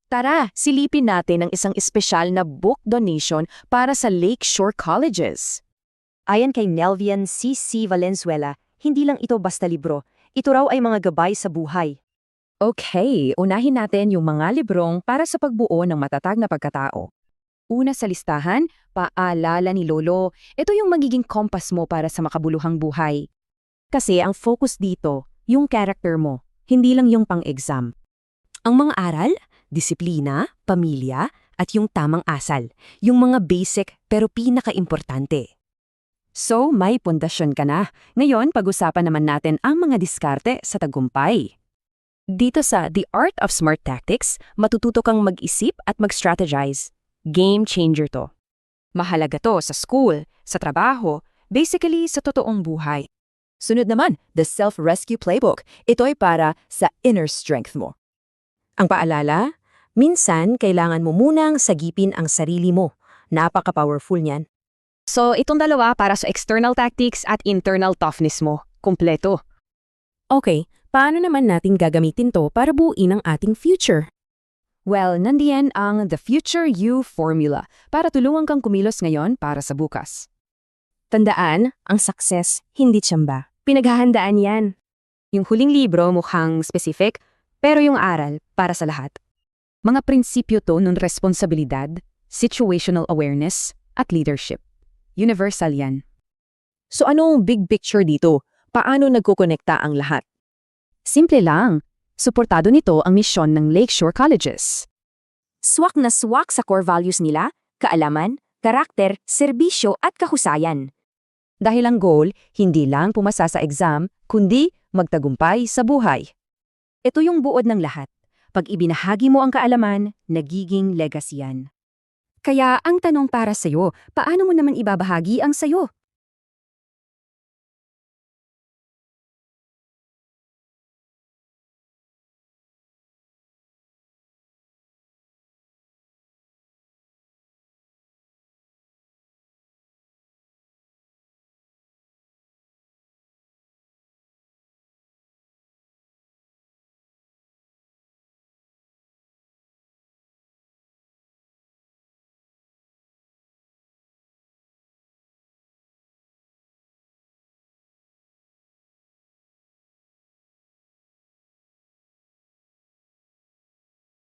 Tara, silipin natin ang isang espesyal na book donation para sa Lakeshore Colleges. Ayon kay Nelvian C.C. Valenzuela, hindi lang ito basta libro. Ito raw ay mga gabay sa buhay. Okay, unahin natin yung mga librong para sa pagbuo ng matatag na pagkatao. Una sa listahan, Paalala ni Lolo. Ito yung magiging kompas mo para sa makabuluhang buhay. Kasi ang focus dito, yung character mo, hindi lang yung pang-exam. Ang mga aral, disiplina, pamilya, at yung tamang asal. Yung mga basic pero pinaka-importante. So, may pundasyon ka na. Ngayon, pag-usapan naman natin ang mga diskarte sa tagumpay. Dito sa The Art of Smart Tactics, matututo kang mag-isip at mag-strategize. Game changer to. Mahalaga to sa school, sa trabaho, basically sa totoong buhay. Sunod naman, The Self-Rescue Playbook. Ito ay para sa inner strength mo. Ang paalala, minsan kailangan mo munang sagipin ang sarili mo. Napaka-powerful niyan. So, itong dalawa para sa external tactics at internal toughness mo. Kompleto. Okay, paano naman natin gagamitin to para buuin ang ating future? Well, nandiyan ang The Future You Formula para tulungan kang kumilos ngayon para sa bukas. Tandaan, ang success, hindi tsamba. Pinaghahandaan yan. Yung huling libro mukhang specific, pero yung aral para sa lahat. Mga prinsipyo to ng responsibilidad, situational awareness, at leadership. Universal yan. So anong big picture dito? Paano nagkukonekta ang lahat? Simple lang. Suportado nito ang misyon ng Lakeshore Colleges. Swak na swak sa core values nila, kaalaman, karakter, serbisyo at kahusayan. Dahil ang goal, hindi lang pumasa sa exam, kundi magtagumpay sa buhay. Ito yung buod ng lahat. Pag ibinahagi mo ang kaalaman, nagiging legacy yan. Kaya ang tanong para sa'yo, paano mo naman ibabahagi ang sayo?